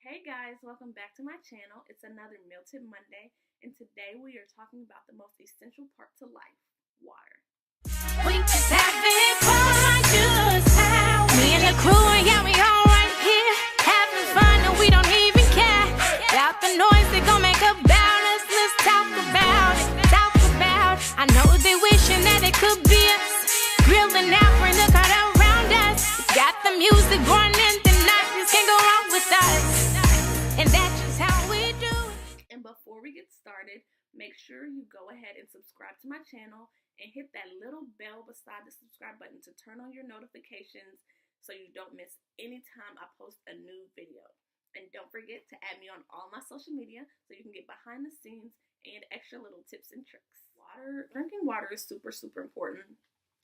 Hey guys, welcome back to my channel. It's another Meal Tip Monday, and today we are talking about the most essential part to life, water. We just having fun, just how me and the crew, and yeah, we all right here having fun, and we don't even care about the noise they gon' make about us. Let's talk about it, talk about. I know they wishing that it could be us, grilling out, bring the crowd around us. Got the music going in the night, just can't go wrong with us, and that's just how we do it. And before we get started, make sure you go ahead and subscribe to my channel and hit that little bell beside the subscribe button to turn on your notifications so you don't miss any time I post a new video. And don't forget to add me on all my social media so you can get behind the scenes and extra little tips and tricks. Drinking water is super important,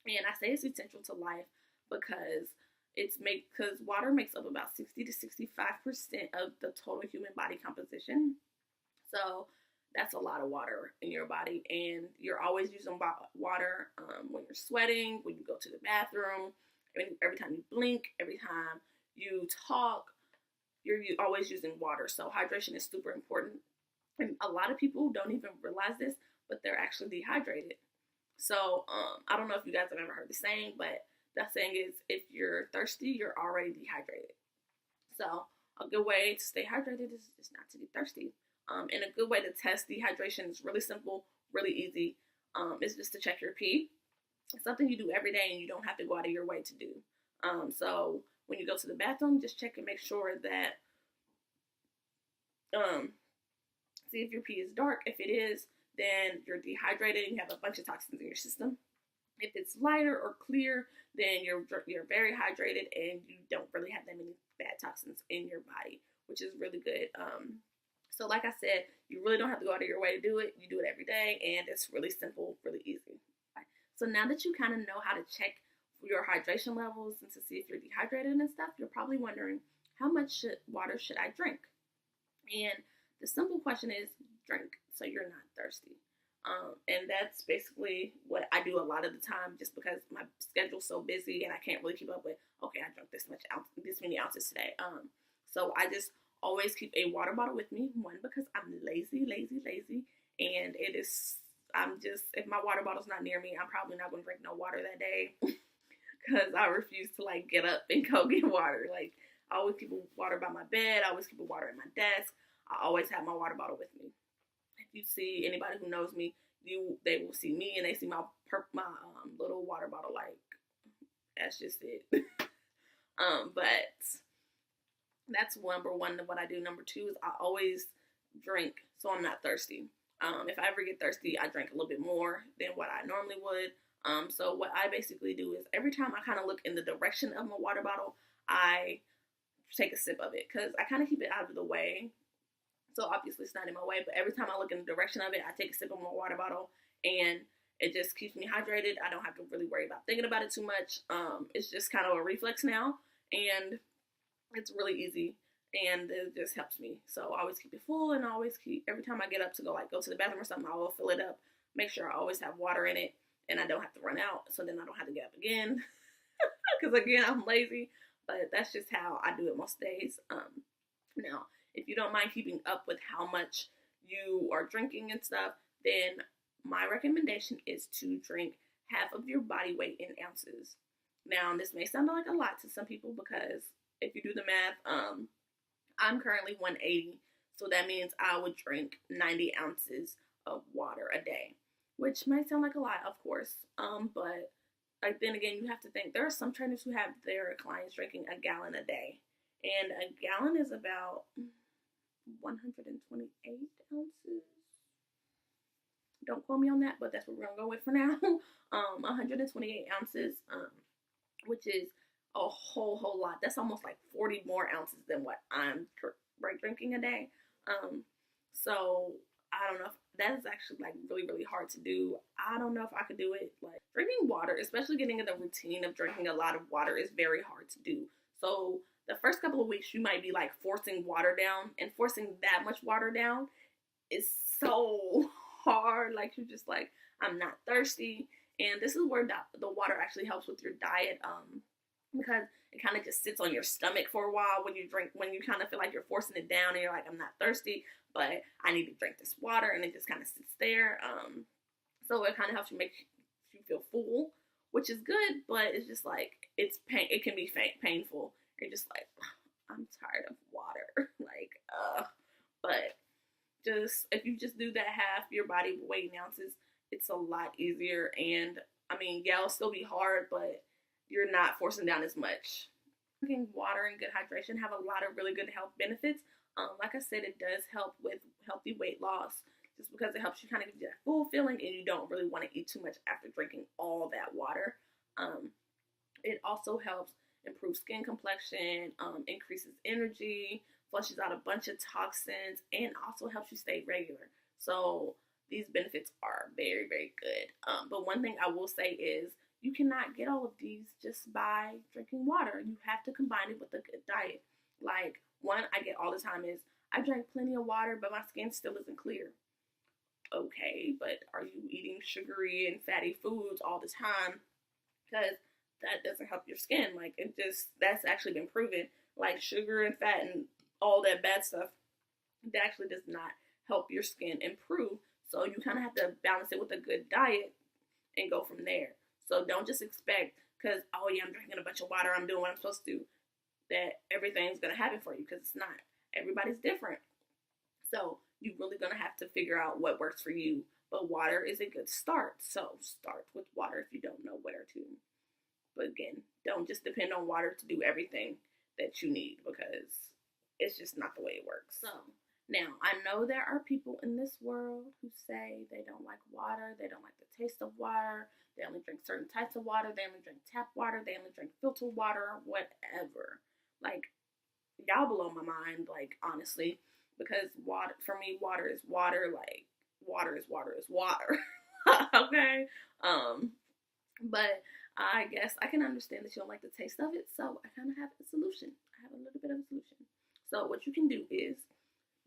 and I say it's essential to life because water makes up about 60 to 65% of the total human body composition. So that's a lot of water in your body, and you're always using water when you're sweating, when you go to the bathroom, every time you blink, every time you talk, you're always using water. So hydration is super important, and a lot of people don't even realize this, but they're actually dehydrated. So I don't know if you guys have ever heard the saying, but that saying is, if you're thirsty, you're already dehydrated. So a good way to stay hydrated is not to be thirsty. And a good way to test dehydration is really simple, really easy. It's just to check your pee. It's something you do every day and you don't have to go out of your way to do. So when you go to the bathroom, just check and make sure that, see if your pee is dark. If it is, then you're dehydrated and you have a bunch of toxins in your system. If it's lighter or clear, then you're very hydrated and you don't really have that many bad toxins in your body, which is really good. So like I said, you really don't have to go out of your way to do it. You do it every day, and it's really simple, really easy. Okay. So now that you kind of know how to check your hydration levels and to see if you're dehydrated and stuff, you're probably wondering, how much water should I drink? And the simple question is, drink so you're not thirsty. And that's basically what I do a lot of the time, just because my schedule's so busy and I can't really keep up with, okay, I drank this many ounces today. So I just always keep a water bottle with me. One, because I'm lazy, and if my water bottle's not near me, I'm probably not going to drink no water that day because I refuse to get up and go get water. I always keep a water by my bed. I always keep a water at my desk. I always have my water bottle with me. If you see anybody who knows me, they will see me and they see my little water bottle. That's just it. But that's number one of what I do. Number two is I always drink so I'm not thirsty. If I ever get thirsty, I drink a little bit more than what I normally would. So what I basically do is every time I kind of look in the direction of my water bottle, I take a sip of it because I kind of keep it out of the way. So obviously it's not in my way, but every time I look in the direction of it, I take a sip of my water bottle, and it just keeps me hydrated. I don't have to really worry about thinking about it too much. It's just kind of a reflex now, and it's really easy, and it just helps me. So I always keep it full, and I always every time I get up to go to the bathroom or something, I will fill it up, make sure I always have water in it, and I don't have to run out, so then I don't have to get up again, because again, I'm lazy, but that's just how I do it most days. Now, if you don't mind keeping up with how much you are drinking and stuff, then my recommendation is to drink half of your body weight in ounces. Now, this may sound like a lot to some people because if you do the math, I'm currently 180, so that means I would drink 90 ounces of water a day, which might sound like a lot, of course, but then again, you have to think, there are some trainers who have their clients drinking a gallon a day, and a gallon is about 128 ounces. Don't quote me on that, but that's what we're gonna go with for now. 128 ounces, which is a whole lot. That's almost like 40 more ounces than what I'm drinking a day. So I don't know if that is actually really hard to do. I don't know if I could do it. Drinking water, especially getting in the routine of drinking a lot of water, is very hard to do. So the first couple of weeks you might be forcing water down, and forcing that much water down is so hard. You're just I'm not thirsty. And this is where the water actually helps with your diet. because it kind of just sits on your stomach for a while when you drink, when you kind of feel like you're forcing it down and you're like, I'm not thirsty, but I need to drink this water, and it just kind of sits there. So it kind of helps you make you feel full, which is good, but it's just like, it's pain. It can be painful. You're just like, I'm tired of water. Like, but just, if you just do that half your body weight in ounces, it's a lot easier. And I mean, yeah, it'll still be hard, but you're not forcing down as much. Drinking water and good hydration have a lot of really good health benefits. Like I said, it does help with healthy weight loss, just because it helps you kind of get that full feeling, and you don't really want to eat too much after drinking all that water. It also helps improve skin complexion, increases energy, flushes out a bunch of toxins, and also helps you stay regular. So these benefits are very, very good. But one thing I will say is, you cannot get all of these just by drinking water. You have to combine it with a good diet. Like, one I get all the time is, I drank plenty of water, but my skin still isn't clear. Okay, but are you eating sugary and fatty foods all the time? Because that doesn't help your skin. Like, that's actually been proven. Like, sugar and fat and all that bad stuff, it actually does not help your skin improve. So you kind of have to balance it with a good diet and go from there. So don't just expect, because, oh yeah, I'm drinking a bunch of water, I'm doing what I'm supposed to do, that everything's going to happen for you, because it's not. Everybody's different. So you're really going to have to figure out what works for you. But water is a good start. So start with water if you don't know where to. But again, don't just depend on water to do everything that you need, because it's just not the way it works. So now, I know there are people in this world who say they don't like water, they don't like the taste of water, they only drink certain types of water, they only drink tap water, they only drink filtered water, whatever. Like, y'all blow my mind, like, honestly, because water, for me, water is water. Like, water is water is water. Okay? But I guess I can understand that you don't like the taste of it, so I kind of have a solution. I have a little bit of a solution. So what you can do is,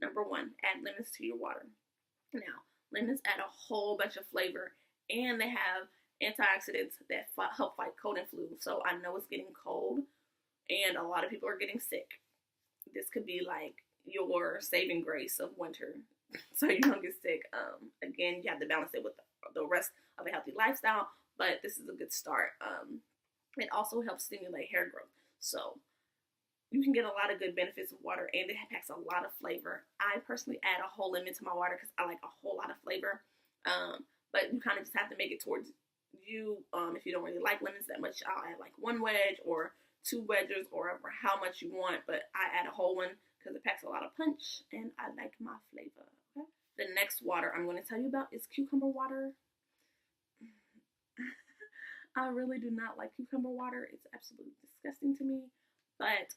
number one, add lemons to your water. Now, lemons add a whole bunch of flavor, and they have antioxidants that help fight cold and flu. So I know it's getting cold, and a lot of people are getting sick. This could be like your saving grace of winter, so you don't get sick. Again, you have to balance it with the rest of a healthy lifestyle, but this is a good start. It also helps stimulate hair growth. So you can get a lot of good benefits of water, and it packs a lot of flavor. I personally add a whole lemon to my water because I like a whole lot of flavor. But you kind of just have to make it towards you. If you don't really like lemons that much, I'll add like 1 wedge or 2 wedges, or how much you want. But I add a whole one because it packs a lot of punch, and I like my flavor. Okay? The next water I'm going to tell you about is cucumber water. I really do not like cucumber water. It's absolutely disgusting to me. But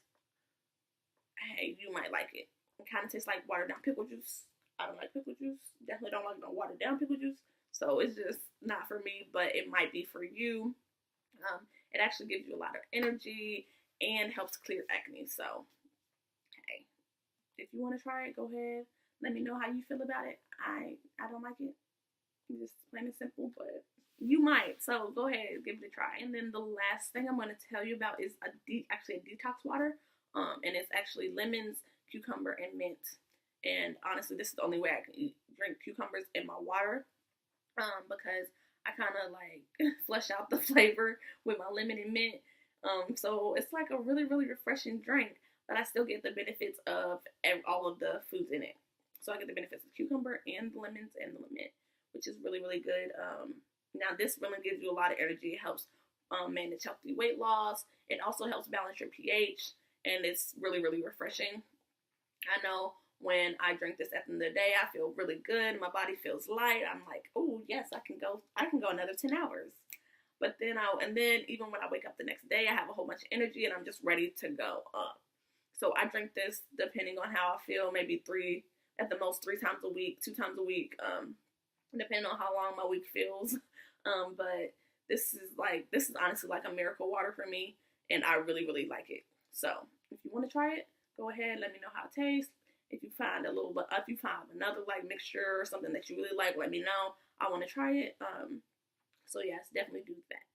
hey, you might like it. It kind of tastes like watered down pickle juice. I don't like pickle juice. Definitely don't like no watered down pickle juice. So it's just not for me, but it might be for you. It actually gives you a lot of energy and helps clear acne. So, hey, if you want to try it, go ahead. Let me know how you feel about it. I don't like it. Just plain and simple, but you might. So go ahead, give it a try. And then the last thing I'm going to tell you about is actually a detox water. And it's actually lemons, cucumber, and mint. And honestly, this is the only way I can drink cucumbers in my water, because I kind of like flush out the flavor with my lemon and mint. So it's like a really, really refreshing drink, but I still get the benefits of all of the foods in it. So I get the benefits of cucumber and the lemons and the mint, which is really, really good. Now this really gives you a lot of energy. It helps manage healthy weight loss. It also helps balance your pH, and it's really, really refreshing. I know when I drink this at the end of the day, I feel really good. My body feels light. I'm like, oh yes, I can go another 10 hours. But then even when I wake up the next day, I have a whole bunch of energy, and I'm just ready to go up. So I drink this depending on how I feel, maybe 3 times a week, 2 times a week, depending on how long my week feels. But this is honestly like a miracle water for me, and I really, really like it. So if you want to try it, go ahead. Let me know how it tastes. If you find another like mixture or something that you really like, let me know. I want to try it. So yes, definitely do that.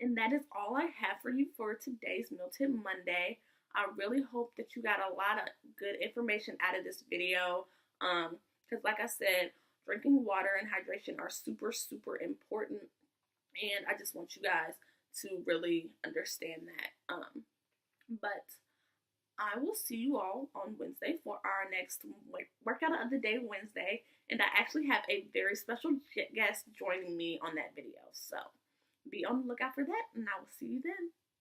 And that is all I have for you for today's Meal Tip Monday. I really hope that you got a lot of good information out of this video. Because like I said, drinking water and hydration are super, super important. And I just want you guys to really understand that. But I will see you all on Wednesday for our next workout of the day Wednesday. And I actually have a very special guest joining me on that video. So be on the lookout for that, and I will see you then.